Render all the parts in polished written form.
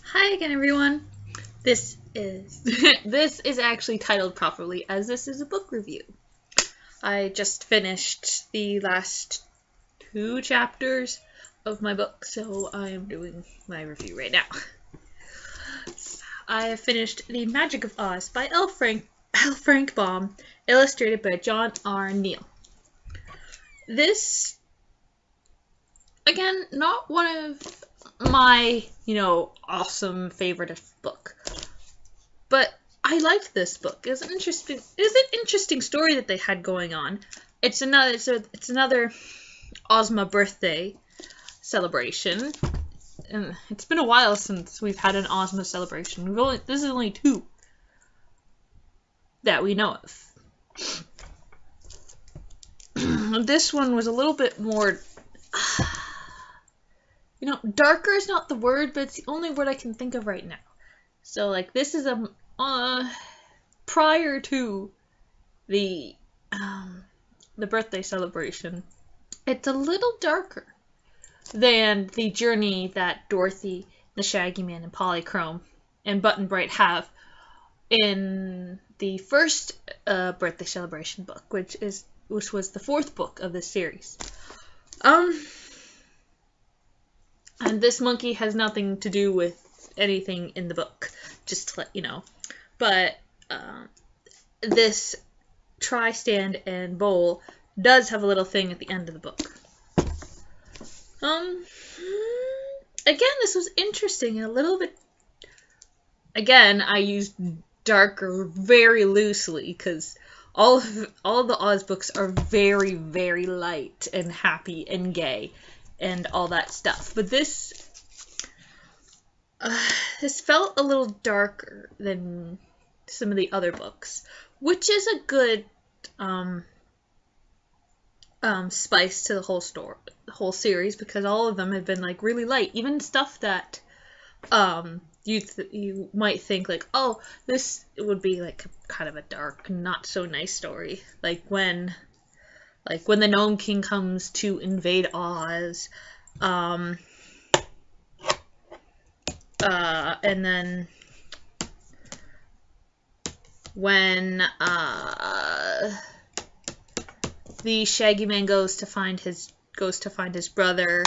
Hi again, everyone. This is this is actually titled properly, as this is a book review. I just finished the last 2 chapters of my book, so I am doing my review right now. I have finished The Magic of Oz by L. Frank Baum, illustrated by John R. Neal. This, again, not one of my, awesome favorite book. But I liked this book. It's an interesting story that they had going on. It's another Ozma birthday celebration. And it's been a while since we've had an Ozma celebration. This is only 2 that we know of. This one was a little bit more, darker is not the word, but it's the only word I can think of right now. So, this is prior to the birthday celebration. It's a little darker than the journey that Dorothy, the Shaggy Man, and Polychrome and Button Bright have in the first birthday celebration book, which was the 4th book of this series. And this monkey has nothing to do with anything in the book, just to let you know. But this tri-stand and bowl does have a little thing at the end of the book. Again, this was interesting and a little bit. Again, I used darker very loosely because all the Oz books are very, very light and happy and gay and all that stuff. But this felt a little darker than some of the other books, which is a good spice to the whole series, because all of them have been really light. Even stuff that you might think oh, this would be kind of a dark, not so nice story, like when the Gnome King comes to invade Oz, and then when the Shaggy Man goes to find his brother,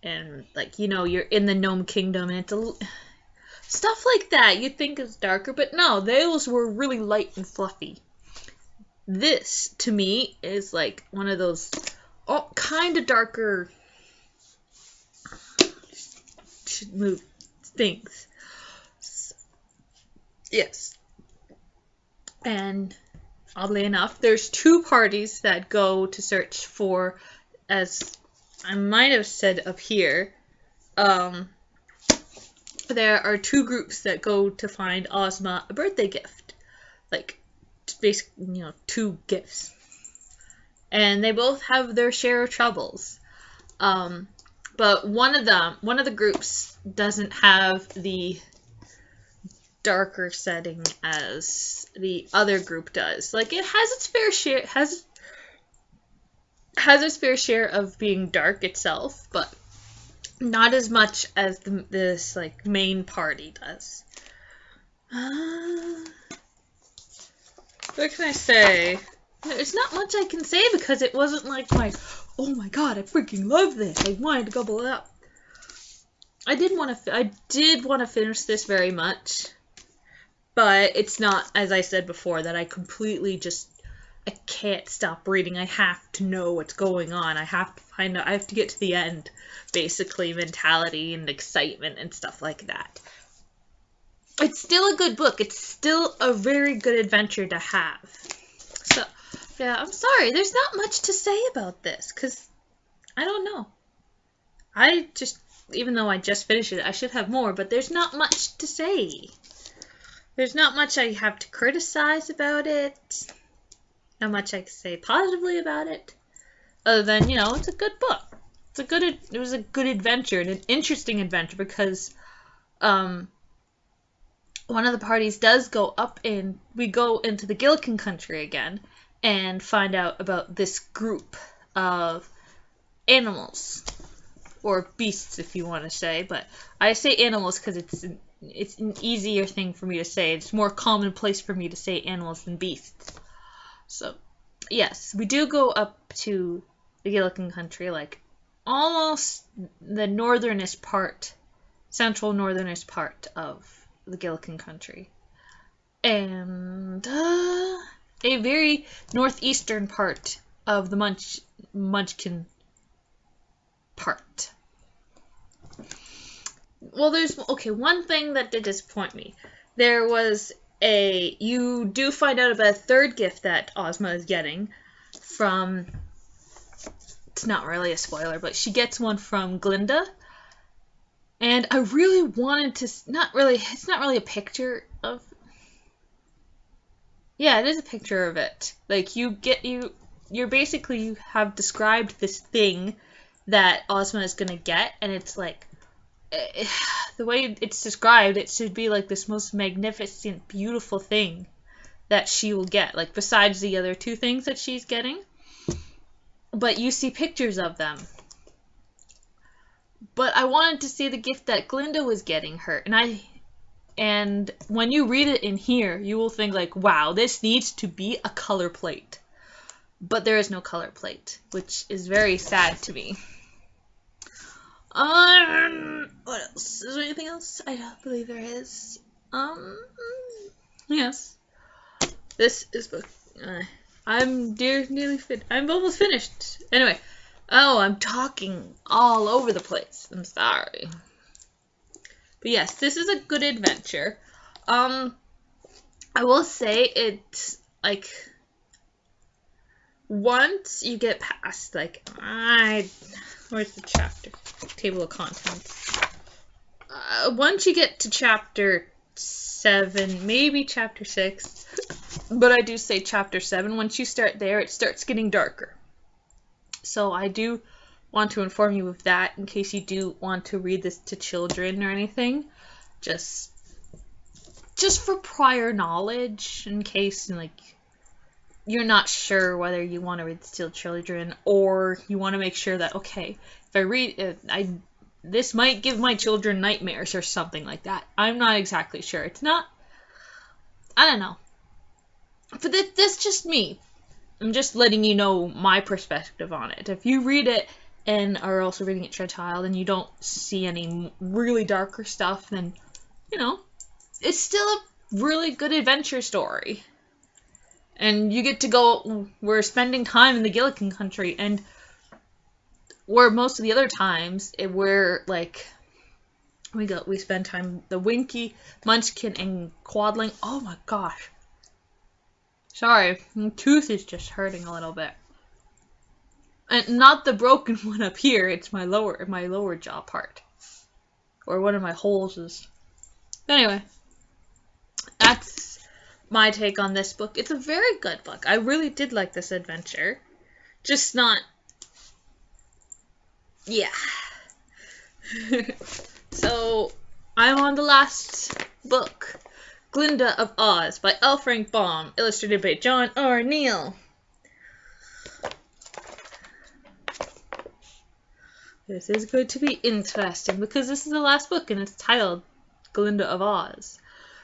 and you're in the Gnome Kingdom, and it's stuff like that you'd think is darker, but no, those were really light and fluffy. This, to me, is one of those kind of darker things. Yes. And oddly enough, there's 2 parties that go to search for, as I might have said up here, there are 2 groups that go to find Ozma a birthday gift. Basically, 2 gifts. And they both have their share of troubles. But one of the groups doesn't have the darker setting as the other group does. It has its fair share of being dark itself, but not as much as this main party does. What can I say? There's not much I can say because it wasn't oh my god, I freaking love this, I wanted to gobble it up. I did want to finish this very much, but it's not, as I said before, that I completely I can't stop reading. I have to know what's going on. I have to find out. I have to get to the end, basically, mentality and excitement and stuff like that. It's still a good book. It's still a very good adventure to have. So, yeah, I'm sorry. There's not much to say about this, because I don't know. Even though I just finished it, I should have more, but there's not much to say. There's not much I have to criticize about it. Not much I can say positively about it. Other than, it's a good book. It was a good adventure, and an interesting adventure, because one of the parties does go up we go into the Gillikin country again and find out about this group of animals or beasts if you want to say, but I say animals because it's an easier thing for me to say. It's more commonplace for me to say animals than beasts. So, yes, we do go up to the Gillikin country, like almost the northernest part, central northernest part of the Gillikin country. And a very northeastern part of the Munchkin part. Well, there's one thing that did disappoint me. There was you do find out about a third gift that Ozma is getting from, it's not really a spoiler, but she gets one from Glinda. And I really wanted to, it's not really a picture of, yeah, it is a picture of it. Like, you have described this thing that Ozma is gonna get, and it's like, the way it's described, it should be like this most magnificent, beautiful thing that she will get, like besides the other two things that she's getting. But you see pictures of them. But I wanted to see the gift that Glinda was getting her, and when you read it in here, you will think like, wow, this needs to be a color plate. But there is no color plate, which is very sad to me. What else? Is there anything else? I don't believe there is. Yes. This is book. I'm almost finished. Anyway. Oh, I'm talking all over the place. I'm sorry. But yes, this is a good adventure. I will say it's like, once you get past, like, where's the chapter? Table of contents. Once you get to chapter 7, maybe chapter 6, but I do say chapter 7, once you start there, it starts getting darker. So I do want to inform you of that in case you do want to read this to children or anything. Just for prior knowledge, in case, like, you're not sure whether you want to read this to children, or you want to make sure that, okay, if I read it, this might give my children nightmares or something like that. I'm not exactly sure. It's not, I don't know. But that's just me. I'm just letting you know my perspective on it. If you read it and are also reading it to a child and you don't see any really darker stuff, then, you know, it's still a really good adventure story. And you get to go, we're spending time in the Gillikin country, and where most of the other times, we're like, we spend time, the Winky, Munchkin, and Quadling. Oh my gosh. Sorry, my tooth is just hurting a little bit. And not the broken one up here, it's my lower jaw part. Or one of my holes is. Anyway, that's my take on this book. It's a very good book. I really did like this adventure. Just not, yeah. So, I'm on the last book. Glinda of Oz by L. Frank Baum, illustrated by John R. Neal. This is going to be interesting because this is the last book and it's titled Glinda of Oz.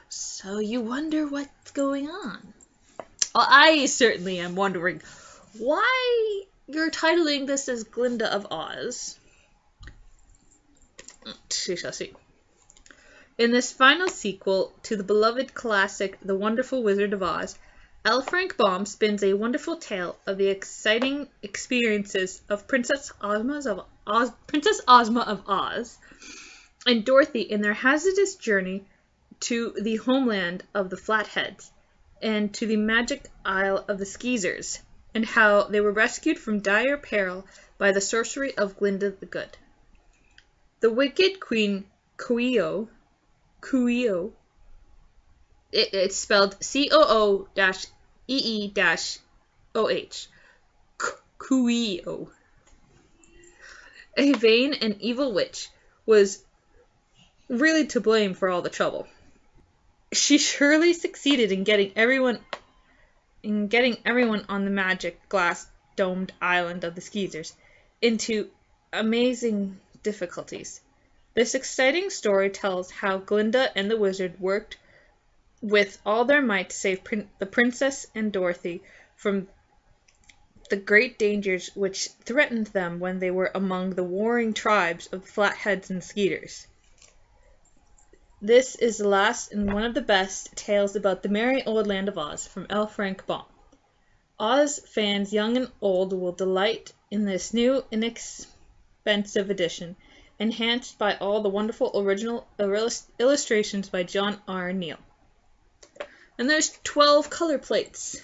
So you wonder what's going on. Well, I certainly am wondering why you're titling this as Glinda of Oz. We shall see. In this final sequel to the beloved classic The Wonderful Wizard of Oz, L. Frank Baum spins a wonderful tale of the exciting experiences of Princess Ozma of Oz and Dorothy in their hazardous journey to the homeland of the Flatheads and to the magic Isle of the Skeezers, and how they were rescued from dire peril by the sorcery of Glinda the Good. The wicked Queen Coo-ee-oh, it's spelled Coo-ee-oh, Coo-ee-oh, a vain and evil witch, was really to blame for all the trouble. She surely succeeded in getting everyone on the magic glass domed island of the Skeezers into amazing difficulties. This exciting story tells how Glinda and the wizard worked with all their might to save the princess and Dorothy from the great dangers which threatened them when they were among the warring tribes of Flatheads and Skeeters. This is the last and one of the best tales about the merry old land of Oz from L. Frank Baum. Oz fans young and old will delight in this new, inexpensive edition, enhanced by all the wonderful original illustrations by John R. Neal. And there's 12 color plates,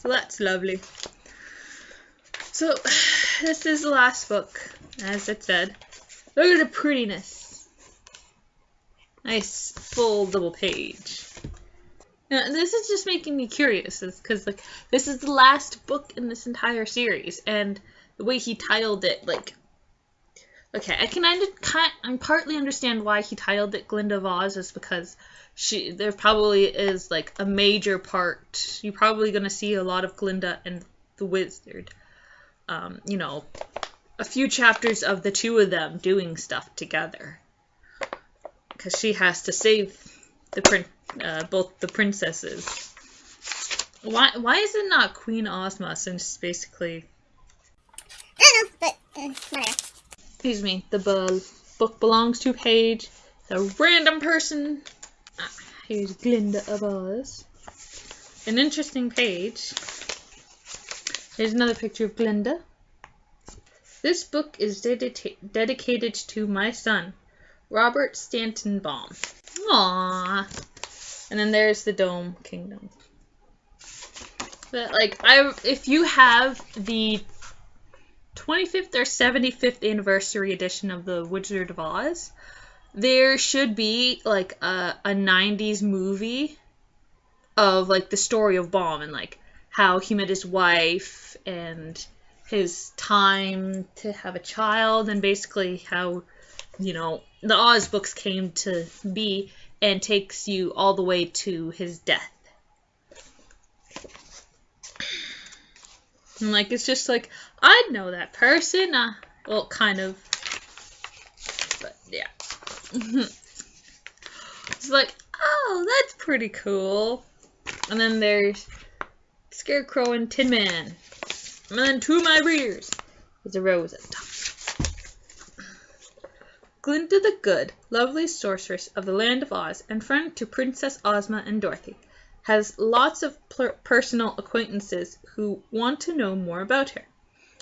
so that's lovely. So, this is the last book, as it said. Look at the prettiness. Nice full double page. Now, this is just making me curious, because like this is the last book in this entire series, and the way he titled it, like, okay, I partly understand why he titled it Glinda of Oz, is because there probably is like a major part. You're probably gonna see a lot of Glinda and the Wizard. You know, a few chapters of the two of them doing stuff together. Because she has to save both the princesses. Why is it not Queen Ozma, since basically... I don't know, but whatever. Excuse me, the book belongs to Paige, the random person. Here's Glinda of Oz. An interesting page. Here's another picture of Glinda. This book is dedicated to my son, Robert Stanton Baum. Aww. And then there's the Dome Kingdom. But like, if you have the 25th or 75th anniversary edition of the Wizard of Oz, there should be like a 90s movie of like the story of Baum and like how he met his wife and his time to have a child, and basically how, you know, the Oz books came to be, and takes you all the way to his death. And like, it's just like, I know that person. Well, kind of. But yeah. It's like, oh, that's pretty cool. And then there's Scarecrow and Tin Man. And then to my rears is a rose at the top. Glinda the Good, lovely sorceress of the land of Oz and friend to Princess Ozma and Dorothy, has lots of personal acquaintances who want to know more about her.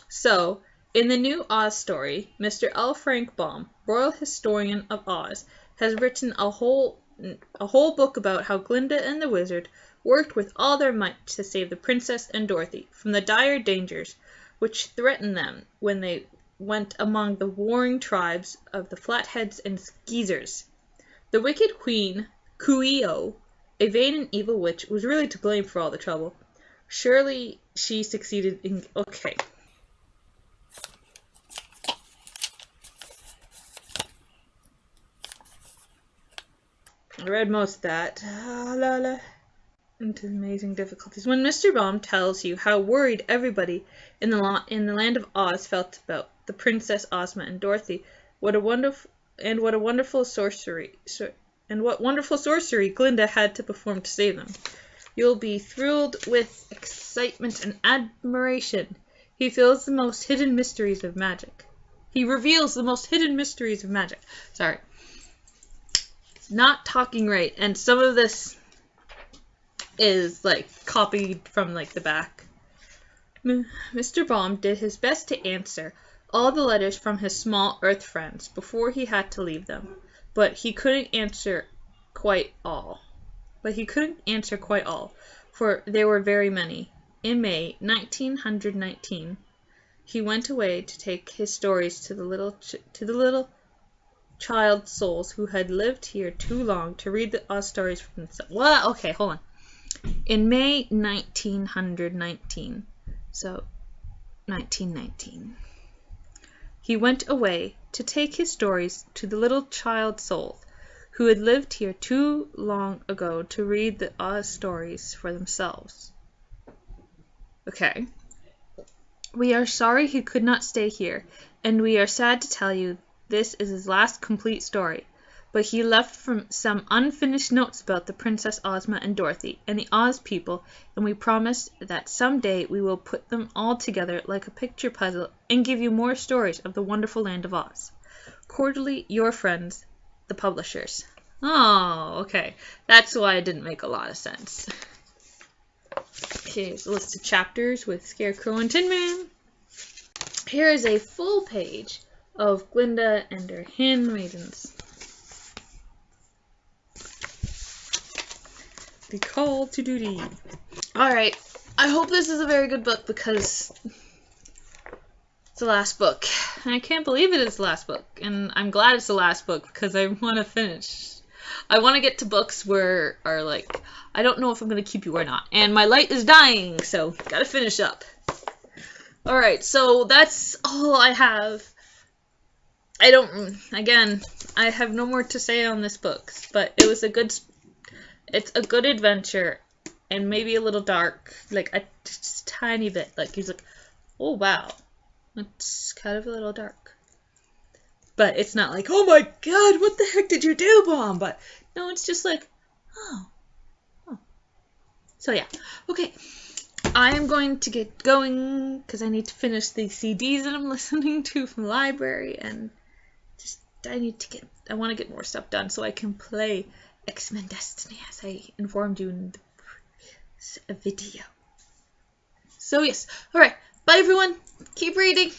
So, in the new Oz story, Mr. L. Frank Baum, Royal Historian of Oz, has written a whole book about how Glinda and the Wizard worked with all their might to save the princess and Dorothy from the dire dangers which threatened them when they went among the warring tribes of the Flatheads and Skeezers. The wicked queen, Coo-ee-oh, a vain and evil witch, was really to blame for all the trouble. Surely she succeeded in... Okay. I read most of that. Into amazing difficulties. When Mr. Baum tells you how worried everybody in the land of Oz felt about the Princess Ozma and Dorothy, what wonderful sorcery Glinda had to perform to save them, you'll be thrilled with excitement and admiration. He reveals the most hidden mysteries of magic. Sorry. Not talking right, and some of this is like copied from like the back. Mr. Baum did his best to answer all the letters from his small Earth friends before he had to leave them, but he couldn't answer quite all. For there were very many. In May 1919, he went away to take his stories to the little child souls who had lived here too long to read the Oz stories for themselves. What? Okay, hold on. In May 1919, so 1919, he went away to take his stories to the little child souls who had lived here too long ago to read the Oz stories for themselves. Okay. We are sorry he could not stay here, and we are sad to tell you this is his last complete story. But he left some unfinished notes about the Princess Ozma and Dorothy and the Oz people, and we promised that someday we will put them all together like a picture puzzle and give you more stories of the wonderful land of Oz. Cordially, your friends, the publishers. Oh, okay. That's why it didn't make a lot of sense. Okay, here's a list of chapters with Scarecrow and Tin Man. Here is a full page of Glinda and her handmaidens. The Call to Duty. Alright, I hope this is a very good book because it's the last book. And I can't believe it is the last book. And I'm glad it's the last book because I want to finish. I want to get to books where are like, I don't know if I'm going to keep you or not. And my light is dying, so gotta finish up. Alright, so that's all I have. I have no more to say on this book, but it was it's a good adventure, and maybe a little dark, like just a tiny bit. Like he's like, oh wow, it's kind of a little dark, but it's not like, oh my god, what the heck did you do, Baum? But no, it's just like, oh. So yeah, okay. I am going to get going because I need to finish the CDs that I'm listening to from the library, and I want to get more stuff done so I can play X-Men Destiny, as I informed you in the previous video. So yes, alright, bye everyone, keep reading.